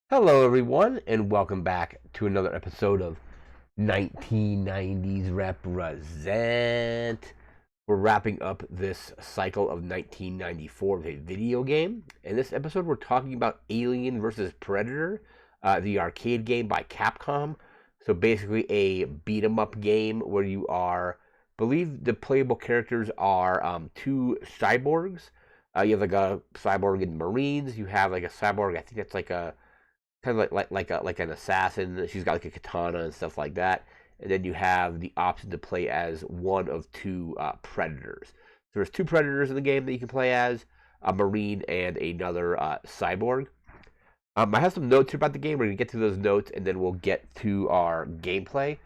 Hello, everyone, and welcome back to another episode of 1990s Represent. We're wrapping up this cycle of 1994 with a video game. In this episode, we're talking about Alien vs. Predator, the arcade game by Capcom. So basically, a beat 'em up game where you are, believe the playable characters are two cyborgs. You have like a cyborg in Marines. You have like a cyborg. I think that's like a kind of like an assassin. She's got like a katana and stuff like that. And then you have the option to play as one of two predators. So there's two predators in the game that you can play as, a marine and another cyborg. I have some notes here about the game. We're gonna get to those notes, and then we'll get to our gameplay.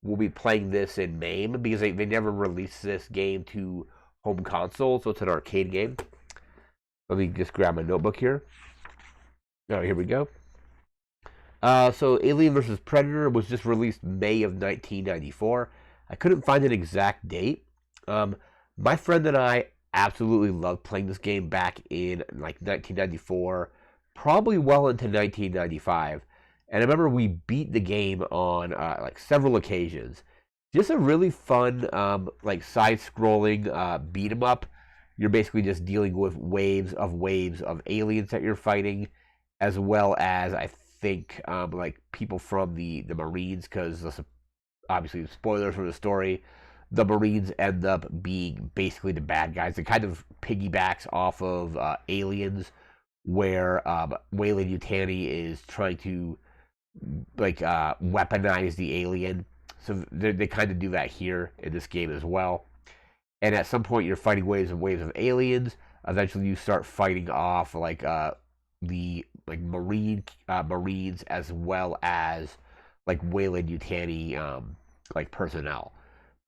We'll be playing this in MAME because they never released this game to home console, so it's an arcade game. Let me just grab my notebook here. Oh, here we go. So Alien vs. Predator was just released May of 1994. I couldn't find an exact date. Um, my friend and I absolutely loved playing this game back in like 1994, probably well into 1995. And I remember we beat the game on like several occasions. Just a really fun, like side-scrolling beat 'em up. You're basically just dealing with waves of aliens that you're fighting, as well as I think like people from the Marines, because obviously spoilers for the story. The Marines end up being basically the bad guys. It kind of piggybacks off of Aliens, where Weyland Yutani is trying to like weaponize the alien. So they kind of do that here in this game as well. And at some point, you're fighting waves and waves of aliens. Eventually, you start fighting off like the like Marines, as well as like Weyland Yutani like personnel.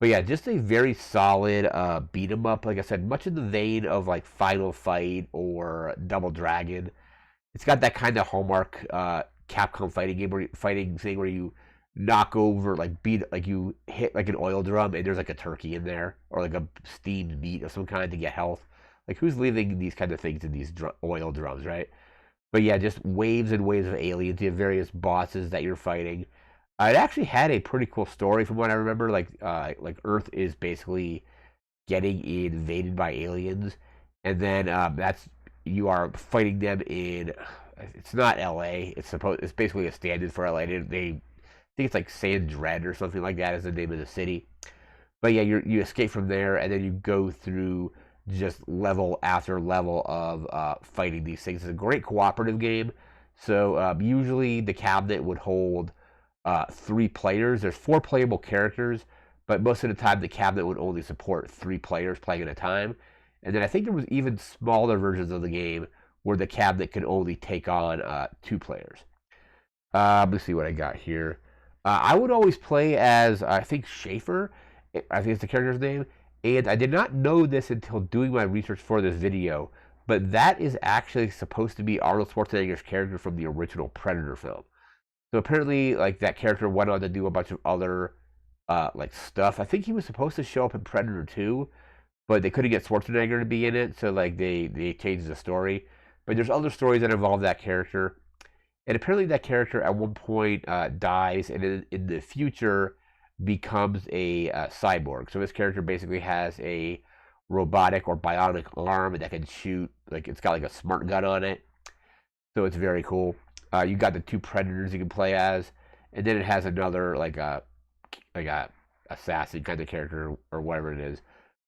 But yeah, just a very solid beat 'em up. Like I said, much in the vein of like Final Fight or Double Dragon. It's got that kind of hallmark Capcom fighting game where fighting thing where you knock over like beat like you hit like an oil drum and there's like a turkey in there or like a steamed meat of some kind to get health. Like who's leaving these kind of things in these oil drums, right? But yeah, just waves and waves of aliens. You have various bosses that you're fighting. It actually had a pretty cool story from what I remember. Like Earth is basically getting invaded by aliens, and then that's you are fighting them in. It's not L.A. It's basically a stand-in for L.A. They think it's like San Dread or something like that is the name of the city. But yeah, you escape from there, and then you go through just level after level of fighting these things. It's a great cooperative game. So usually the cabinet would hold three players. There's four playable characters, but most of the time the cabinet would only support three players playing at a time. And then I think there was even smaller versions of the game where the cabinet could only take on two players. Let me see what I got here. I would always play as I think Schaefer. I think it's the character's name. And I did not know this until doing my research for this video, but that is actually supposed to be Arnold Schwarzenegger's character from the original Predator film. So apparently, like that character went on to do a bunch of other like stuff. I think he was supposed to show up in Predator 2, but they couldn't get Schwarzenegger to be in it, so like they changed the story. But there's other stories that involve that character, and apparently that character at one point dies, and in the future becomes a cyborg. So this character basically has a robotic or bionic arm that can shoot, like it's got like a smart gun on it. So it's very cool. You got the two predators you can play as, and then it has another like a assassin kind of character or whatever it is.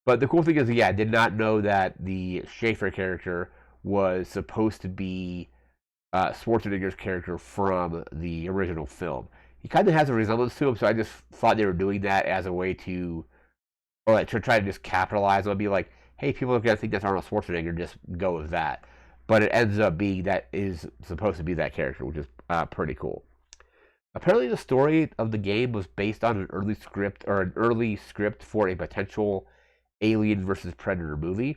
But the cool thing is, yeah, I did not know that the Schaefer character was supposed to be Schwarzenegger's character from the original film. He kind of has a resemblance to him, so I just thought they were doing that as a way to, or like to try to just capitalize on, be like, hey, people are gonna think that's Arnold Schwarzenegger, just go with that. But it ends up being that is supposed to be that character, which is pretty cool. Apparently, the story of the game was based on an early script for a potential Alien versus Predator movie.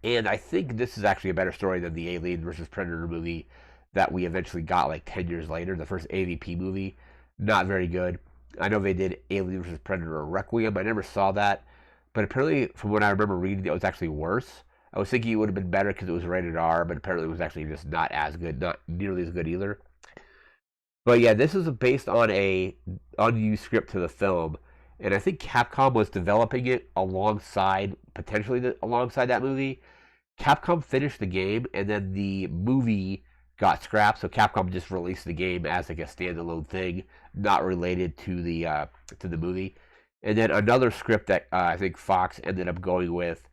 And I think this is actually a better story than the Alien versus Predator movie that we eventually got like 10 years later. The first AVP movie, not very good. I know they did Alien versus Predator Requiem. I never saw that. But apparently, from what I remember reading, it was actually worse. I was thinking it would have been better because it was rated R, but apparently it was actually just not as good, not nearly as good either. But yeah, this is based on a unused script to the film, and I think Capcom was developing it alongside, potentially alongside that movie. Capcom finished the game, and then the movie got scrapped. So Capcom just released the game as like a standalone thing, not related to the movie. And then another script that I think Fox ended up going with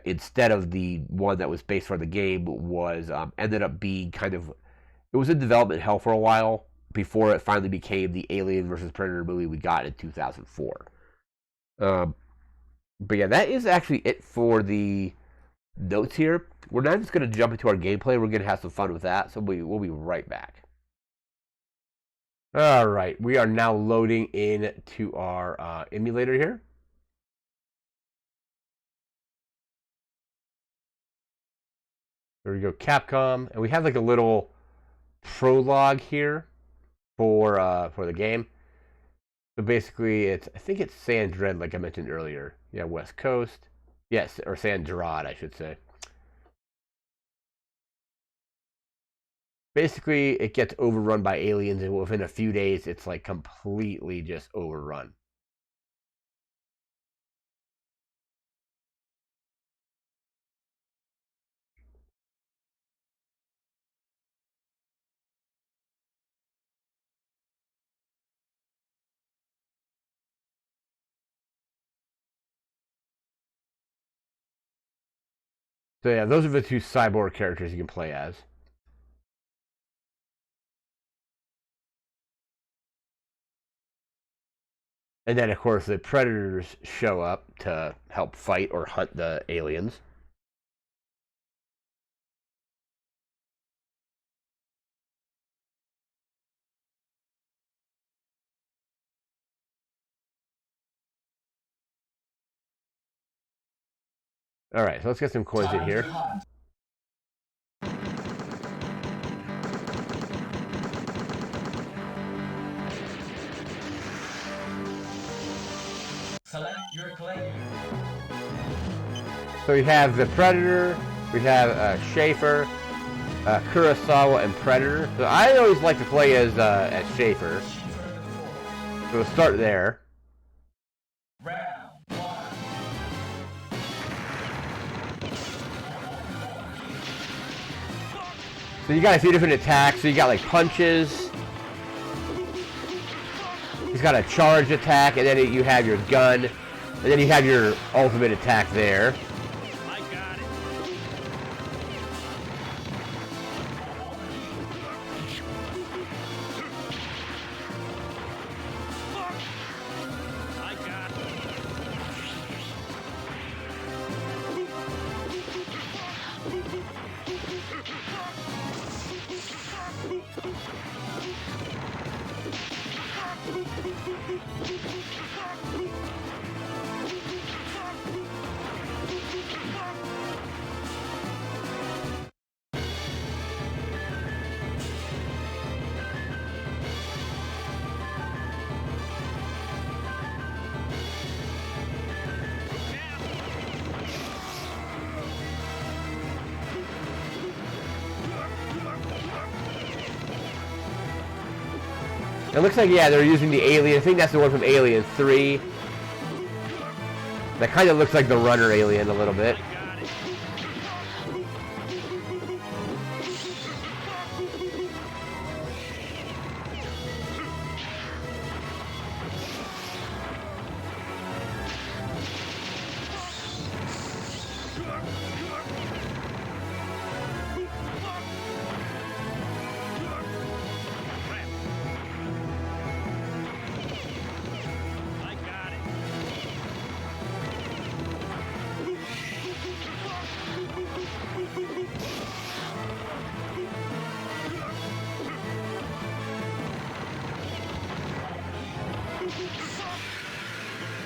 instead of the one that was based for the game was ended up being kind of, it was in development hell for a while before it finally became the Alien versus Predator movie we got in 2004. But yeah, that is actually it for the notes here. We're not just going to jump into our gameplay. We're going to have some fun with that. So we'll be right back. All right, we are now loading into our emulator here. There we go, Capcom, and we have like a little prologue here for the game. So basically, I think it's San Dread, like I mentioned earlier. Yeah, West Coast. Yes, or San Gerard, I should say. Basically, it gets overrun by aliens, and within a few days, it's like completely just overrun. So yeah, those are the two cyborg characters you can play as. And then, of course, the predators show up to help fight or hunt the aliens. All right, so let's get some coins in here. Select your claim. So we have the Predator, we have Schaefer, Kurosawa, and Predator. So I always like to play as Schaefer. So we'll start there. Round one. So you got a few different attacks. So you got like punches. He's got a charge attack, and then you have your gun, and then you have your ultimate attack there. I got it. I got it. It looks like, yeah, they're using the Alien. I think that's the one from Alien 3. That kind of looks like the runner alien a little bit.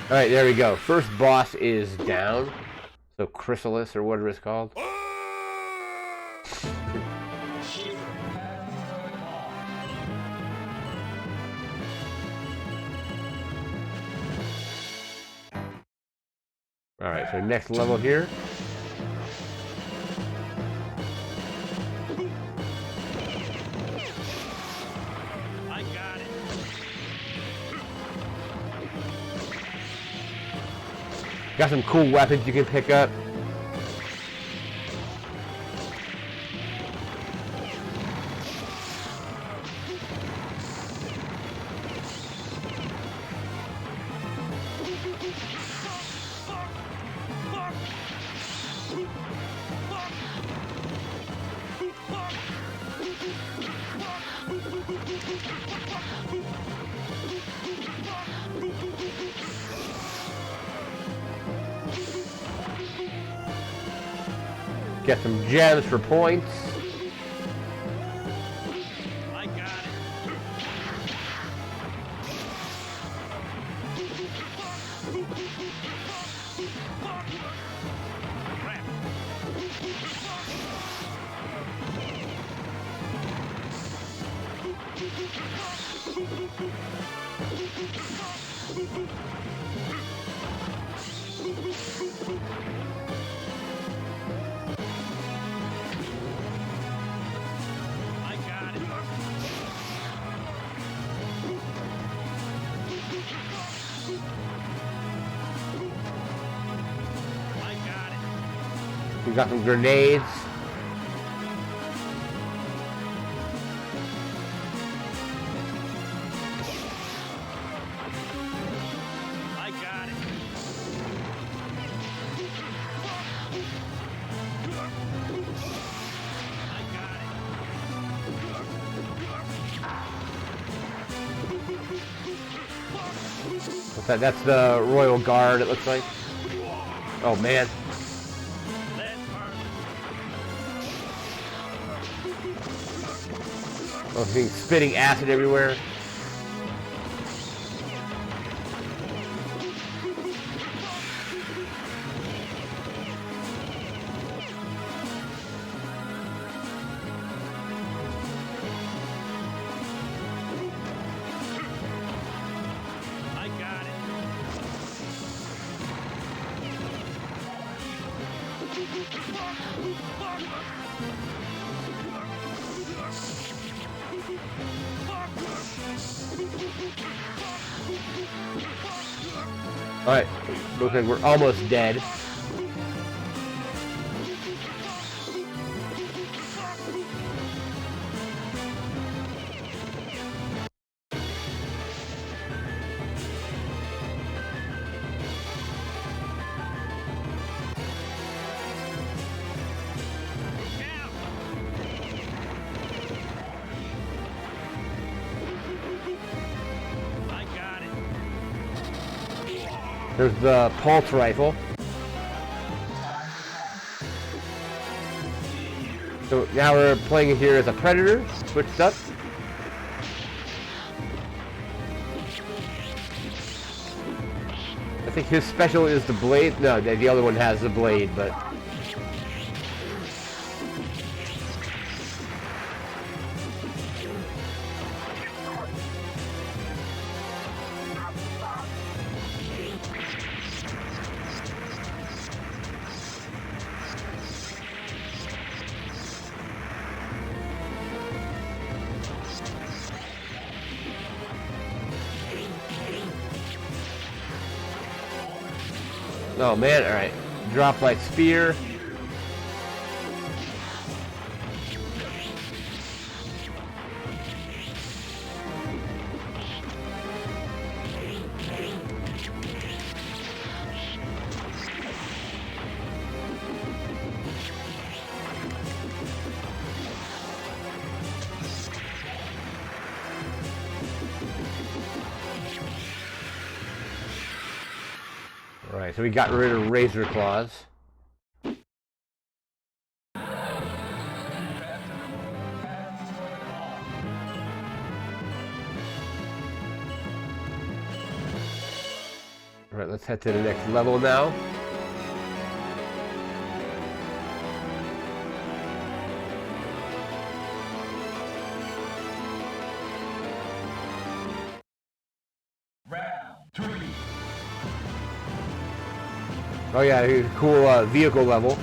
Alright, there we go. First boss is down. So Chrysalis, or whatever it's called. Alright, so next level here. Got some cool weapons you can pick up. Get some gems for points. I got it. Crap. We got some grenades. I got it. I got it. What's that? That's the Royal Guard, it looks like. Oh man. Oh, he's spitting acid everywhere. I got it. Alright, looks like we're almost dead. I got it. There's the pulse rifle. So now we're playing it here as a predator, switched up. I think his special is the blade. No, the other one has the blade, but... Oh man, alright. Drop light spear. Alright, so we got rid of Razor Claws. Alright, let's head to the next level now. Oh yeah, cool vehicle level.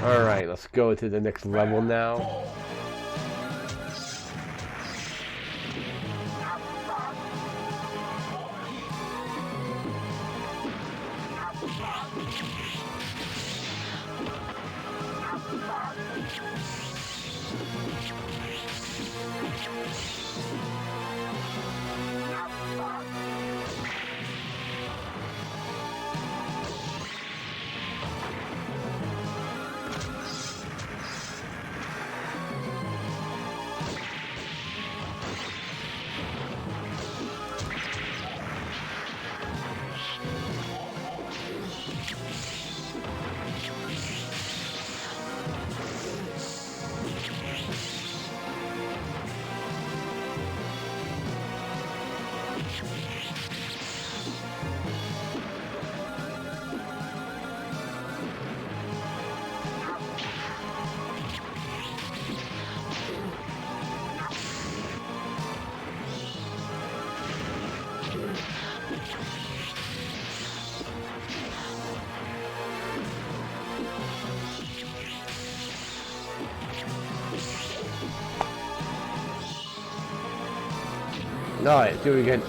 Alright, let's go to the next level now. Alright, do it again.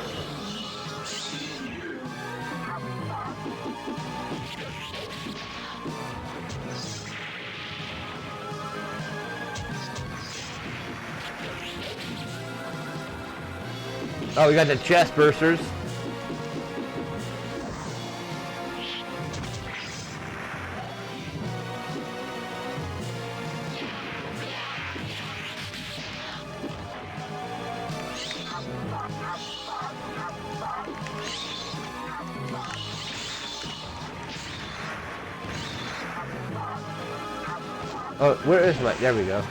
Oh, we got the chest bursters. Oh, where is my... There we go.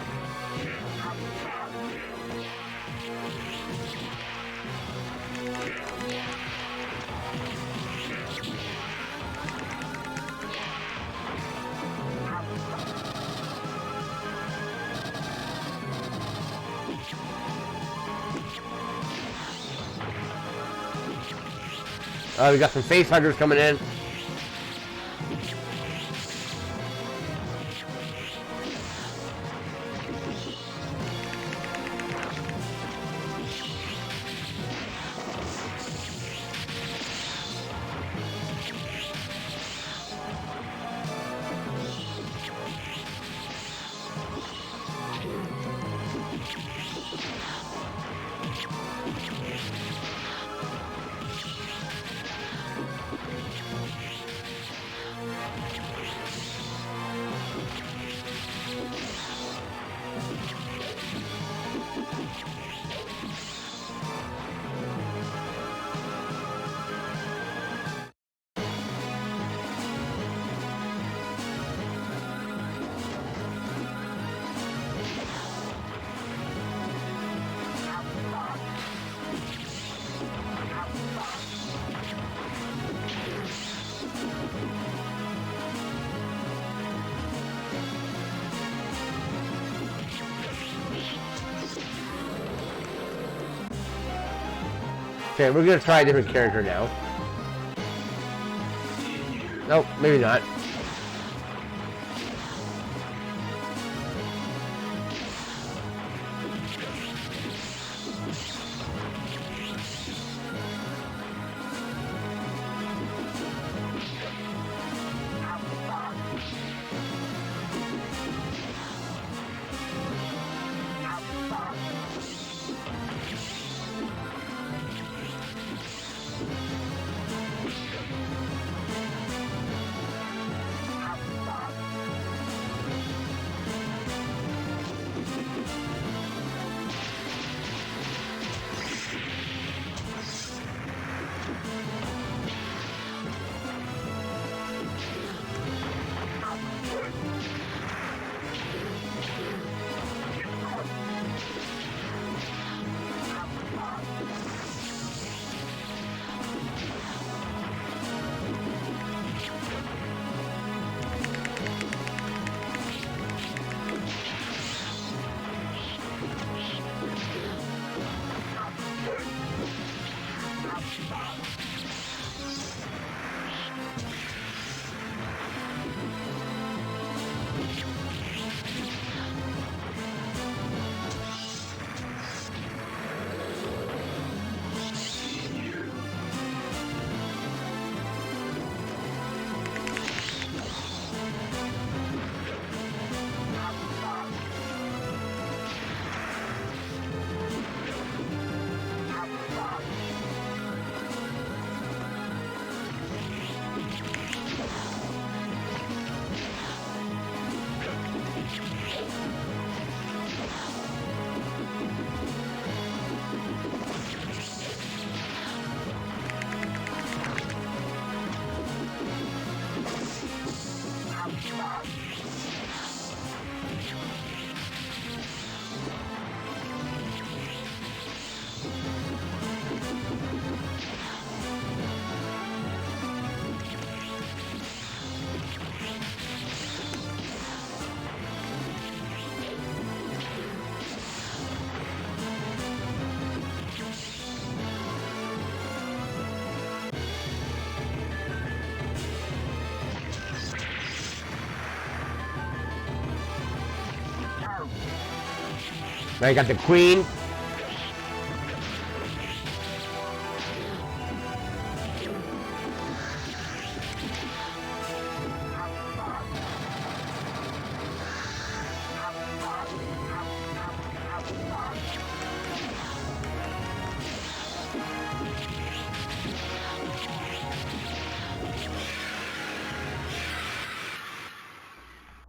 Oh, we got some face huggers coming in. Okay, we're gonna try a different character now. Nope, maybe not. Now you got the queen.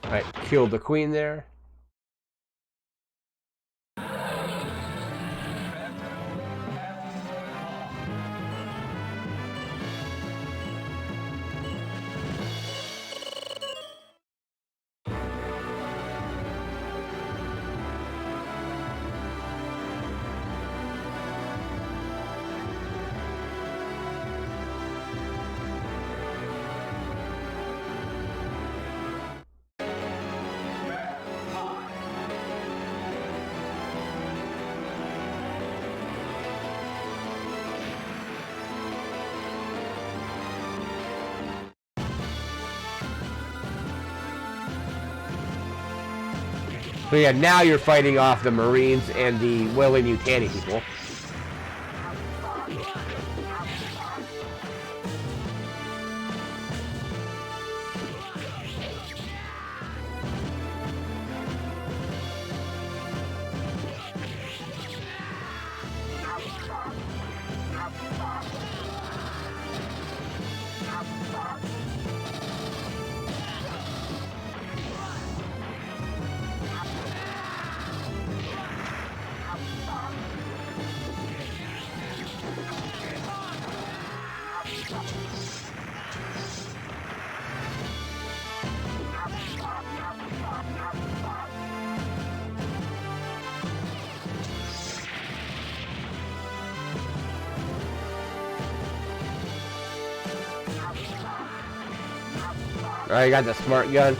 Alright, killed the queen there. So yeah, now you're fighting off the Marines and the Weyland-Yutani people. Alright, you got the smart gun.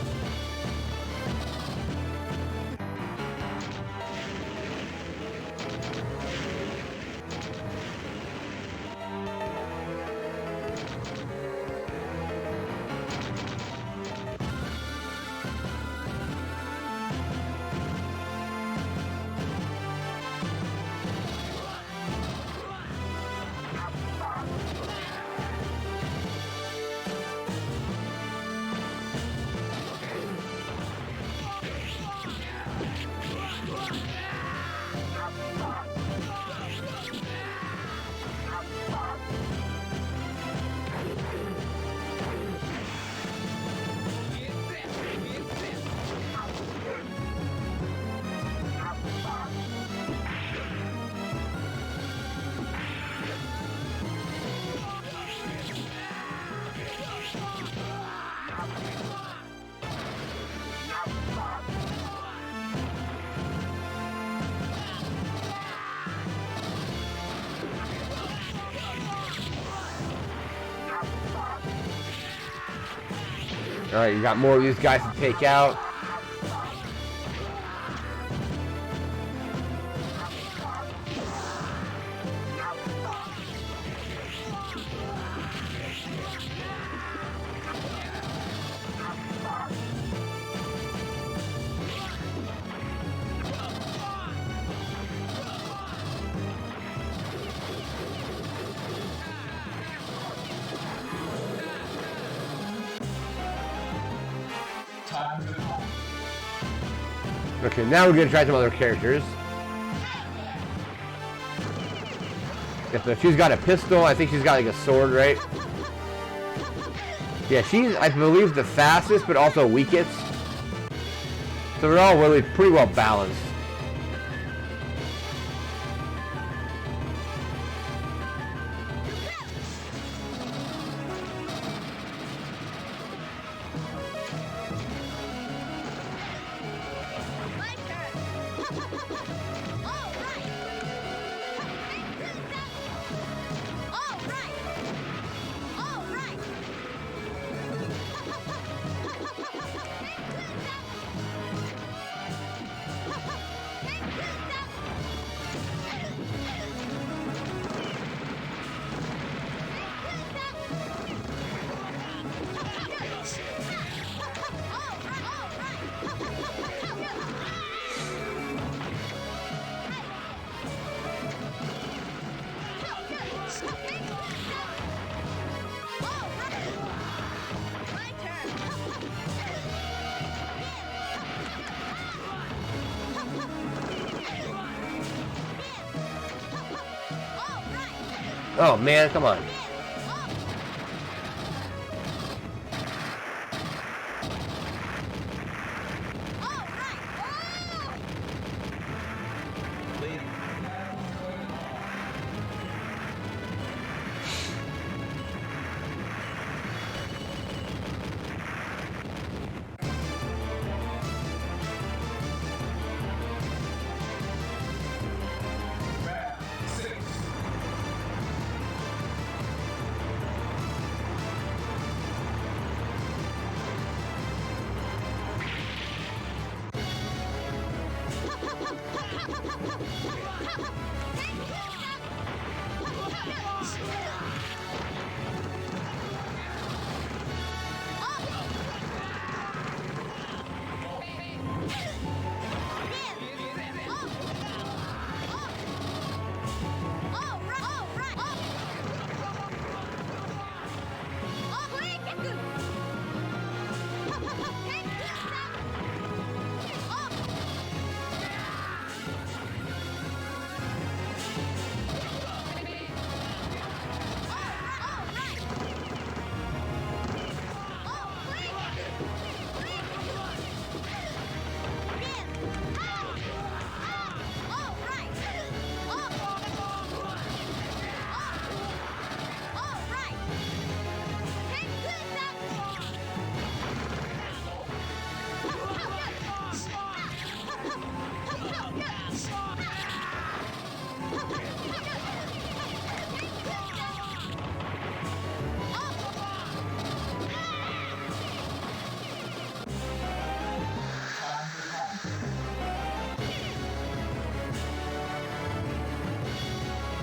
Alright, you got more of these guys to take out. Okay, now we're gonna try some other characters. Yeah, so she's got a pistol. I think she's got like a sword, right? Yeah, she's, I believe, the fastest, but also weakest. So they're all really pretty well balanced. Oh man, come on.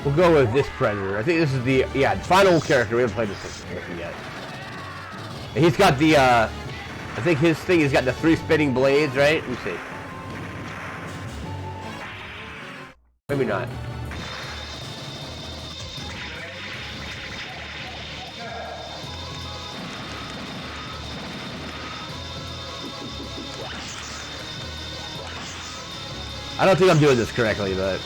We'll go with this Predator. I think this is the final character. We haven't played this yet. And he's got the I think his thing. He's got the 3 spinning blades, right? Let me see. Maybe not. I don't think I'm doing this correctly, but.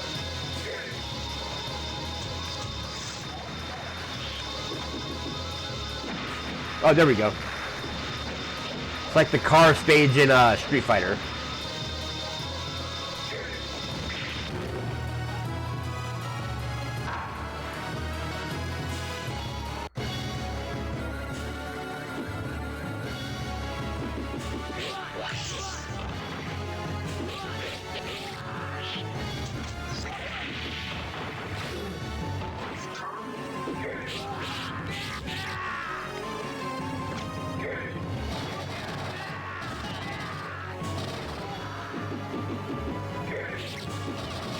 Oh, there we go. It's like the car stage in Street Fighter.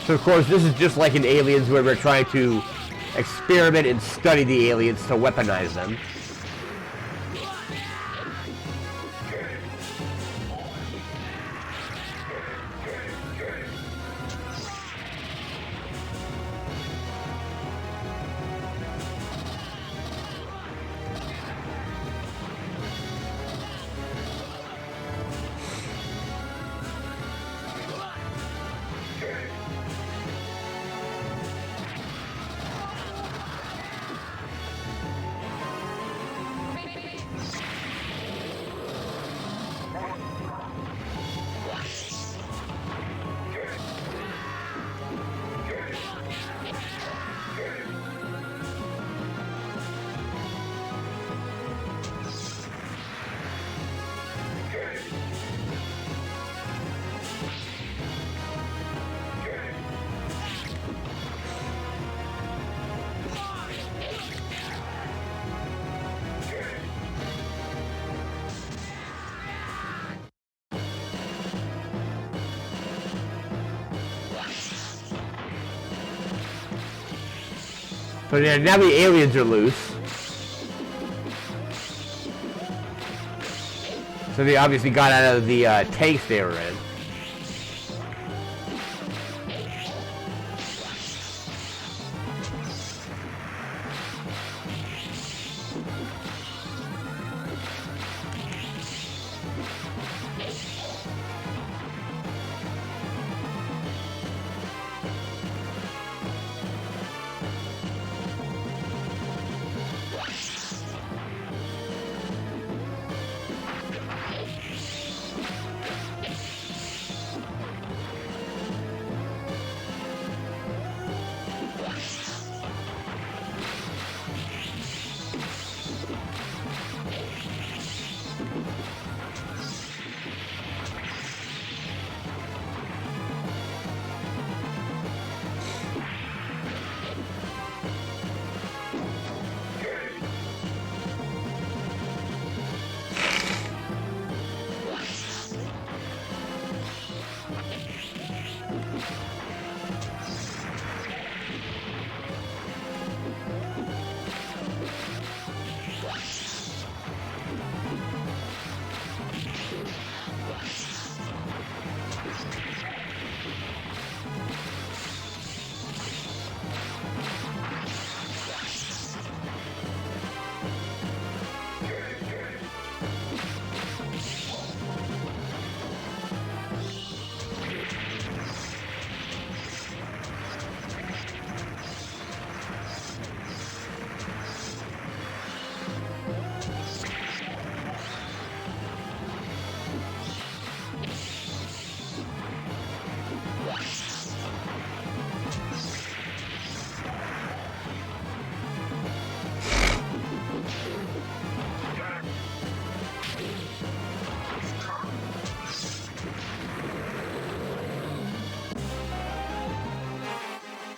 So of course this is just like in Aliens where we're trying to experiment and study the aliens to weaponize them. So yeah, now the aliens are loose. So they obviously got out of the tanks they were in.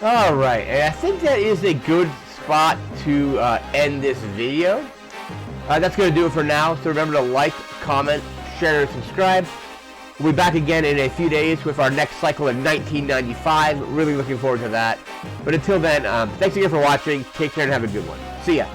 All right, and I think that is a good spot to end this video. That's going to do it for now. So remember to like, comment, share, and subscribe. We'll be back again in a few days with our next cycle in 1995. Really looking forward to that. But until then, thanks again for watching. Take care and have a good one. See ya.